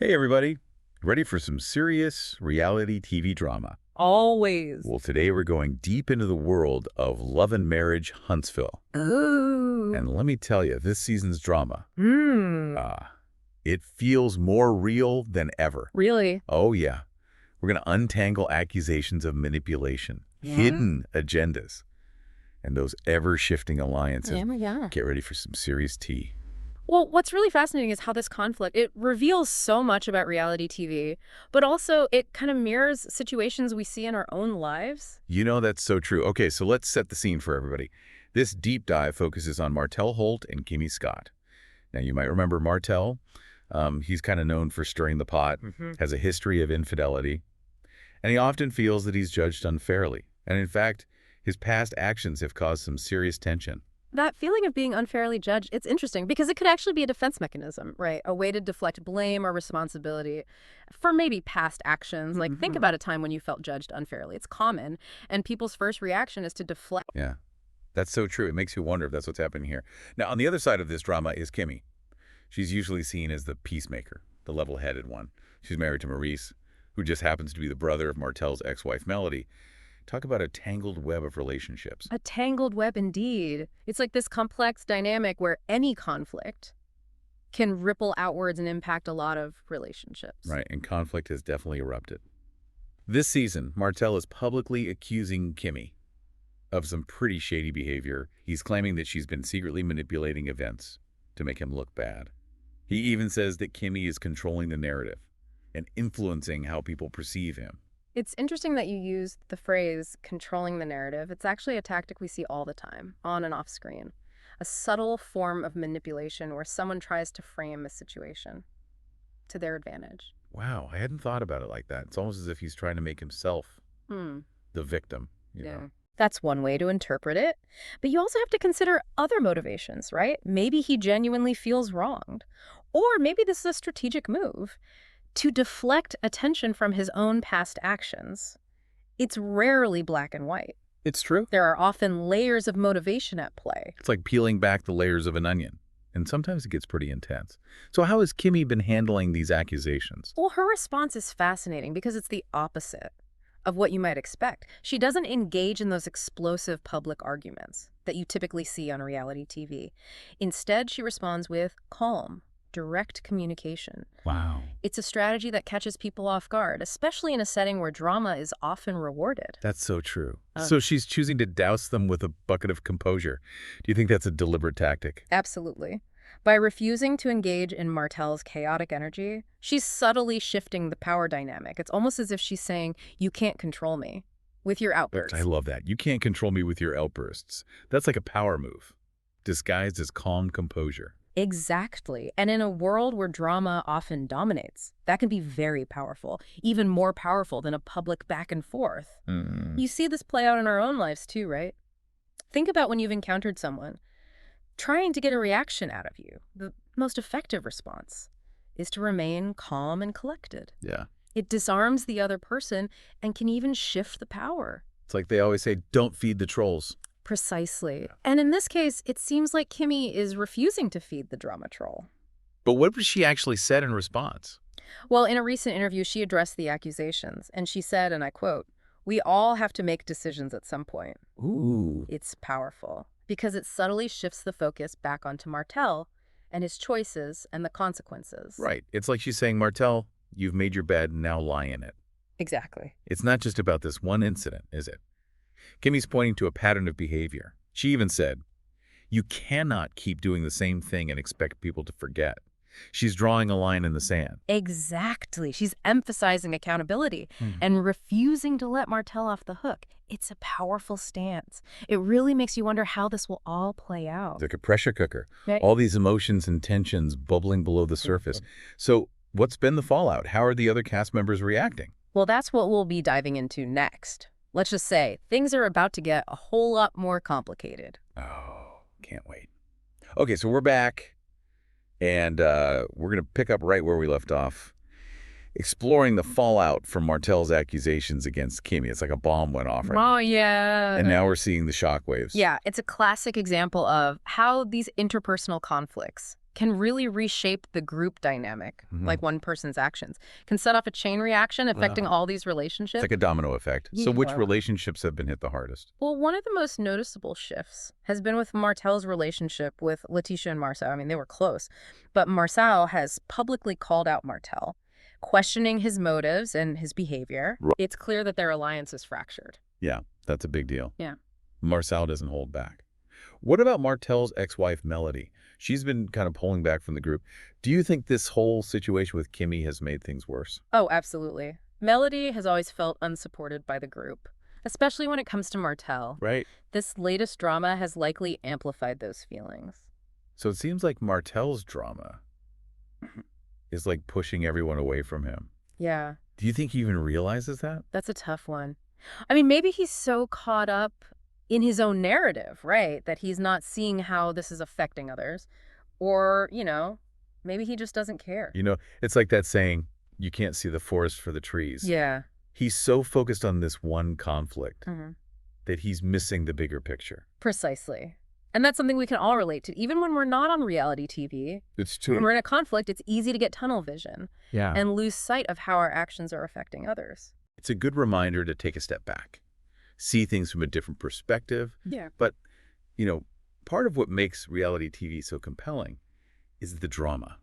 Hey everybody, ready for some serious reality TV drama? Always. Well, today we're going deep into the world of Love and Marriage Huntsville. Ooh. And let me tell you, this season's drama, Hmm. it feels more real than ever. Really? Oh yeah, we're going to untangle accusations of manipulation, Yeah. hidden agendas, and those ever-shifting alliances. Oh my God. Get ready for some serious tea. Well, what's really fascinating is how this conflict, it reveals so much about reality TV, but also it kind of mirrors situations we see in our own lives. You know, that's so true. Okay, so let's set the scene for everybody. This deep dive focuses on Martell Holt and Kimmi Scott. Now, you might remember Martell. He's kind of known for stirring the pot, has a history of infidelity, and he often feels that he's judged unfairly. And in fact, his past actions have caused some serious tension. That feeling of being unfairly judged, it's interesting because it could actually be a defense mechanism, right? A way to deflect blame or responsibility for maybe past actions. Like, think about a time when you felt judged unfairly. It's common, and people's first reaction is to deflect. Yeah, that's so true. It makes you wonder if that's what's happening here. Now, on the other side of this drama is Kimmi. She's usually seen as the peacemaker, the level-headed one. She's married to Maurice, who just happens to be the brother of Martell's ex-wife, Melody. Talk about a tangled web of relationships. A tangled web indeed. It's like this complex dynamic where any conflict can ripple outwards and impact a lot of relationships. Right, and conflict has definitely erupted. This season, Martell is publicly accusing Kimmi of some pretty shady behavior. He's claiming that she's been secretly manipulating events to make him look bad. He even says that Kimmi is controlling the narrative and influencing how people perceive him. It's interesting that you used the phrase controlling the narrative. It's actually a tactic we see all the time, on and off screen. A subtle form of manipulation where someone tries to frame a situation to their advantage. Wow, I hadn't thought about it like that. It's almost as if he's trying to make himself the victim, you know? That's one way to interpret it. But you also have to consider other motivations, right? Maybe he genuinely feels wronged. Or maybe this is a strategic move to deflect attention from his own past actions. It's rarely black and white. It's true. There are often layers of motivation at play. It's like peeling back the layers of an onion, and sometimes it gets pretty intense. So how has Kimmi been handling these accusations? Well, her response is fascinating because it's the opposite of what you might expect. She doesn't engage in those explosive public arguments that you typically see on reality TV. Instead, she responds with calm, direct communication. Wow. It's a strategy that catches people off guard, especially in a setting where drama is often rewarded. That's so true. So she's choosing to douse them with a bucket of composure. Do you think that's a deliberate tactic? Absolutely. By refusing to engage in Martell's chaotic energy, she's subtly shifting the power dynamic. It's almost as if she's saying, you can't control me with your outbursts. I love that. You can't control me with your outbursts. That's like a power move, disguised as calm composure. Exactly. And in a world where drama often dominates, that can be very powerful, even more powerful than a public back and forth. You see this play out in our own lives too, right? Think about when you've encountered someone trying to get a reaction out of you. The most effective response is to remain calm and collected. Yeah. It disarms the other person and can even shift the power. It's like they always say, don't feed the trolls. Precisely. And in this case, it seems like Kimmi is refusing to feed the drama troll. But what was she actually said in response? Well, in a recent interview, she addressed the accusations, and she said, and I quote, "We all have to make decisions at some point." Ooh. It's powerful because it subtly shifts the focus back onto Martell and his choices and the consequences. Right. It's like she's saying, Martell, you've made your bed, now lie in it. Exactly. It's not just about this one incident, is it? Kimmi's pointing to a pattern of behavior. She even said, you cannot keep doing the same thing and expect people to forget. She's drawing a line in the sand. Exactly. She's emphasizing accountability and refusing to let Martell off the hook. It's a powerful stance. It really makes you wonder how this will all play out. It's like a pressure cooker. Right. All these emotions and tensions bubbling below the surface. So what's been the fallout? How are the other cast members reacting? Well, that's what we'll be diving into next. Let's just say things are about to get a whole lot more complicated. Oh, can't wait. Okay, so we're back, and we're going to pick up right where we left off, exploring the fallout from Martell's accusations against Kimmi. It's like a bomb went off, right? Oh, yeah. And now we're seeing the shockwaves. Yeah, it's a classic example of how these interpersonal conflicts can really reshape the group dynamic, like one person's actions. Can set off a chain reaction affecting all these relationships. It's like a domino effect. So which relationships have been hit the hardest? Well, one of the most noticeable shifts has been with Martell's relationship with Letitia and Marcel. I mean, they were close. But Marcel has publicly called out Martell, questioning his motives and his behavior. It's clear that their alliance is fractured. Yeah, that's a big deal. Yeah. Marcel doesn't hold back. What about Martell's ex-wife, Melody? She's been kind of pulling back from the group. Do you think this whole situation with Kimmi has made things worse? Oh, absolutely. Melody has always felt unsupported by the group, especially when it comes to Martell. Right. This latest drama has likely amplified those feelings. So it seems like Martell's drama is like pushing everyone away from him. Yeah. Do you think he even realizes that? That's a tough one. I mean, maybe he's so caught up in his own narrative, right, that he's not seeing how this is affecting others. Or, maybe he just doesn't care. It's like that saying, you can't see the forest for the trees. Yeah. He's so focused on this one conflict that he's missing the bigger picture. Precisely. And that's something we can all relate to. Even when we're not on reality TV, It's true. when we're in a conflict, it's easy to get tunnel vision Yeah. and lose sight of how our actions are affecting others. It's a good reminder to take a step back, see things from a different perspective. Yeah. But, part of what makes reality TV so compelling is the drama.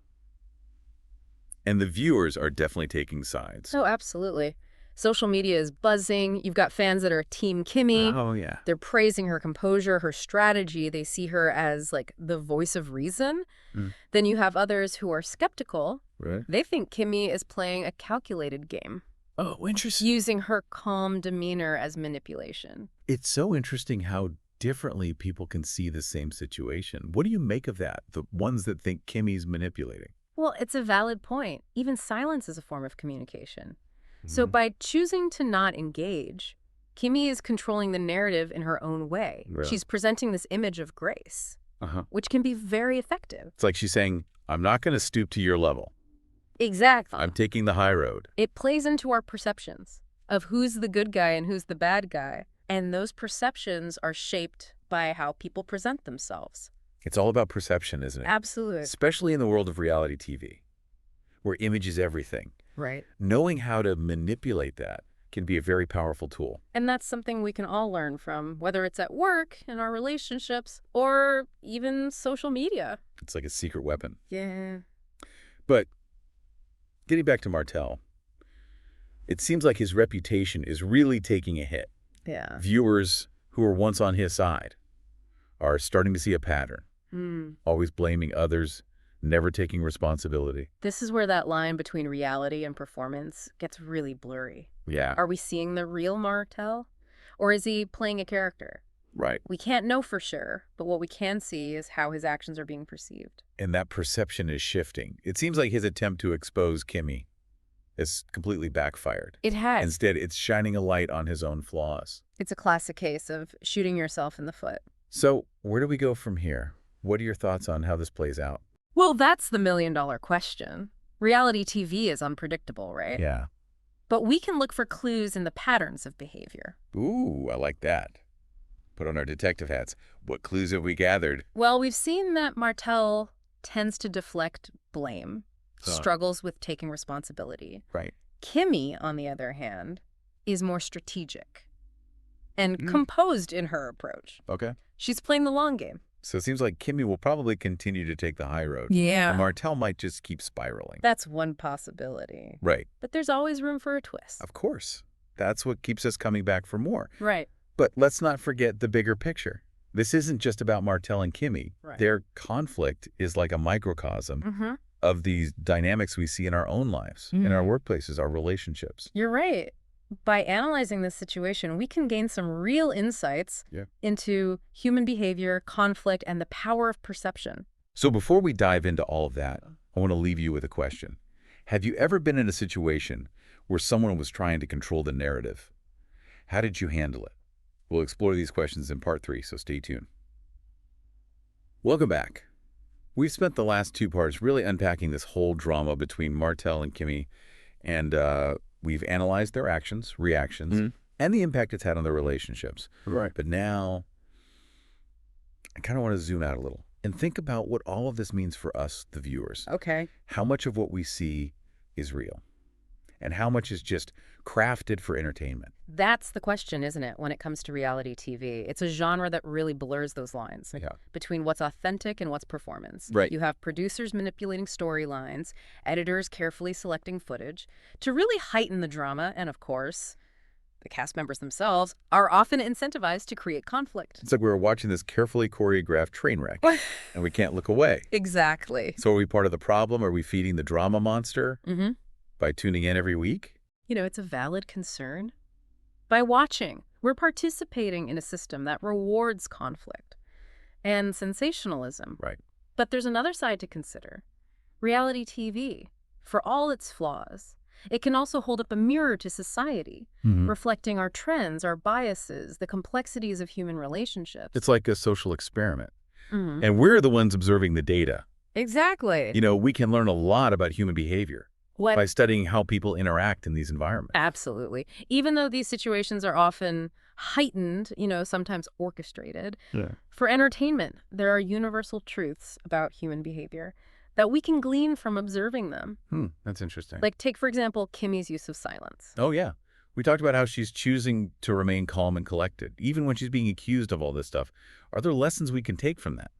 And the viewers are definitely taking sides. Oh, absolutely. Social media is buzzing. You've got fans that are Team Kimmi. Oh, yeah. They're praising her composure, her strategy. They see her as like the voice of reason. Then you have others who are skeptical. Right. They think Kimmi is playing a calculated game, Oh, interesting. using her calm demeanor as manipulation. It's so interesting how differently people can see the same situation. What do you make of that? The ones that think Kimmi's manipulating? Well, it's a valid point. Even silence is a form of communication. So by choosing to not engage, Kimmi is controlling the narrative in her own way. Really? She's presenting this image of grace, which can be very effective. It's like she's saying, I'm not going to stoop to your level. Exactly. I'm taking the high road. It plays into our perceptions of who's the good guy and who's the bad guy. And those perceptions are shaped by how people present themselves. It's all about perception, isn't it? Absolutely. Especially in the world of reality TV, where image is everything. Right. Knowing how to manipulate that can be a very powerful tool. And that's something we can all learn from, whether it's at work, in our relationships, or even social media. It's like a secret weapon. Yeah. But getting back to Martell, it seems like his reputation is really taking a hit. Yeah. Viewers who were once on his side are starting to see a pattern, always blaming others, never taking responsibility. This is where that line between reality and performance gets really blurry. Yeah. Are we seeing the real Martell? Or is he playing a character? Right. We can't know for sure, but what we can see is how his actions are being perceived. And that perception is shifting. It seems like his attempt to expose Kimmi has completely backfired. It has. Instead, it's shining a light on his own flaws. It's a classic case of shooting yourself in the foot. So where do we go from here? What are your thoughts on how this plays out? Well, that's the million-dollar question. Reality TV is unpredictable, right? Yeah. But we can look for clues in the patterns of behavior. Ooh, I like that. Put on our detective hats. What clues have we gathered? Well, we've seen that Martell tends to deflect blame, struggles with taking responsibility. Right. Kimmi, on the other hand, is more strategic and composed in her approach. Okay. She's playing the long game. So it seems like Kimmi will probably continue to take the high road. Yeah. And Martell might just keep spiraling. That's one possibility. Right. But there's always room for a twist. Of course. That's what keeps us coming back for more. Right. But let's not forget the bigger picture. This isn't just about Martell and Kimmi. Right. Their conflict is like a microcosm of these dynamics we see in our own lives, in our workplaces, our relationships. You're right. By analyzing this situation, we can gain some real insights into human behavior, conflict, and the power of perception. So before we dive into all of that, I want to leave you with a question. Have you ever been in a situation where someone was trying to control the narrative? How did you handle it? We'll explore these questions in part 3, so stay tuned. Welcome back. We've spent the last 2 parts really unpacking this whole drama between Martell and Kimmi, and we've analyzed their actions, reactions, and the impact it's had on their relationships. Right. But now, I kind of want to zoom out a little. And think about what all of this means for us, the viewers. Okay. How much of what we see is real? And how much is just crafted for entertainment? That's the question, isn't it, when it comes to reality TV? It's a genre that really blurs those lines Yeah. between what's authentic and what's performance. Right. You have producers manipulating storylines, editors carefully selecting footage to really heighten the drama, and of course, the cast members themselves are often incentivized to create conflict. It's like we were watching this carefully choreographed train wreck, and we can't look away. Exactly. So are we part of the problem? Are we feeding the drama monster by tuning in every week? You know, it's a valid concern. By watching, we're participating in a system that rewards conflict and sensationalism. Right. But there's another side to consider. Reality TV, for all its flaws, it can also hold up a mirror to society, reflecting our trends, our biases, the complexities of human relationships. It's like a social experiment. And we're the ones observing the data. Exactly. You know, we can learn a lot about human behavior What? by studying how people interact in these environments. Absolutely. Even though these situations are often heightened, sometimes orchestrated, for entertainment, there are universal truths about human behavior that we can glean from observing them. That's interesting. Like, take, for example, Kimmi's use of silence. Oh, yeah. We talked about how she's choosing to remain calm and collected, even when she's being accused of all this stuff. Are there lessons we can take from that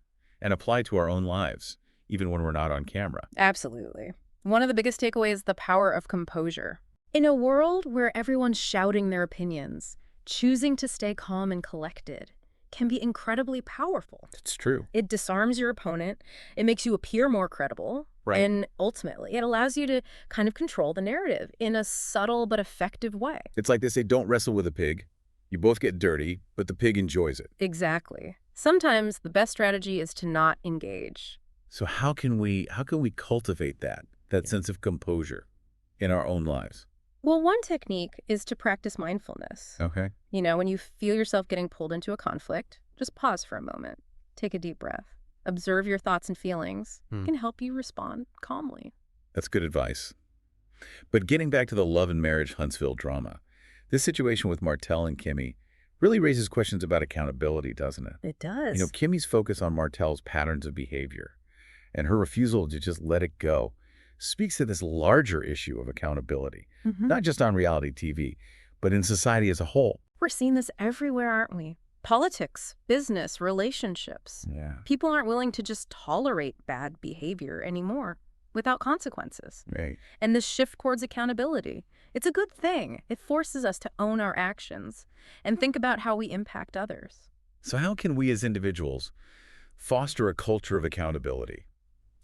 and apply to our own lives, even when we're not on camera? Absolutely. One of the biggest takeaways is the power of composure. In a world where everyone's shouting their opinions, choosing to stay calm and collected can be incredibly powerful. It's true. It disarms your opponent, it makes you appear more credible, Right. and ultimately it allows you to kind of control the narrative in a subtle but effective way. It's like they say, don't wrestle with a pig. You both get dirty, but the pig enjoys it. Exactly. Sometimes the best strategy is to not engage. So how can we cultivate that sense of composure in our own lives? Well, one technique is to practice mindfulness. Okay. When you feel yourself getting pulled into a conflict, just pause for a moment. Take a deep breath. Observe your thoughts and feelings. It can help you respond calmly. That's good advice. But getting back to the love and marriage Huntsville drama, this situation with Martell and Kimmi really raises questions about accountability, doesn't it? It does. Kimmi's focus on Martell's patterns of behavior and her refusal to just let it go speaks to this larger issue of accountability, not just on reality TV, but in society as a whole. We're seeing this everywhere, aren't we? Politics, business, relationships. Yeah. People aren't willing to just tolerate bad behavior anymore without consequences. Right. And this shift towards accountability, it's a good thing. It forces us to own our actions and think about how we impact others. So how can we as individuals foster a culture of accountability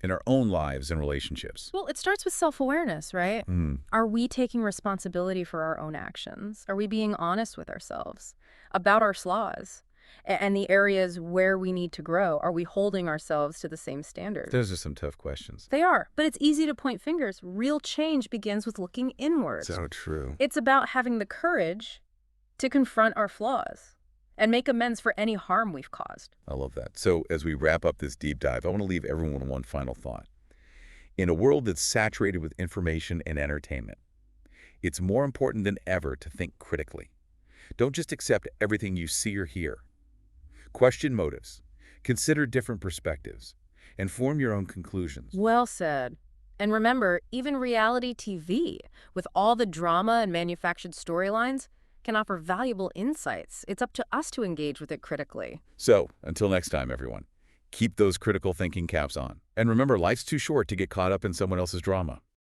in our own lives and relationships? Well, it starts with self-awareness, right? Are we taking responsibility for our own actions? Are we being honest with ourselves about our flaws and the areas where we need to grow? Are we holding ourselves to the same standard? Those are some tough questions. They are, but it's easy to point fingers. Real change begins with looking inward. So true. It's about having the courage to confront our flaws and make amends for any harm we've caused. I love that. So as we wrap up this deep dive, I want to leave everyone with one final thought. In a world that's saturated with information and entertainment, it's more important than ever to think critically. Don't just accept everything you see or hear. Question motives, consider different perspectives, and form your own conclusions. Well said. And remember, even reality TV, with all the drama and manufactured storylines, can offer valuable insights. It's up to us to engage with it critically. So, until next time, everyone, keep those critical thinking caps on. And remember, life's too short to get caught up in someone else's drama.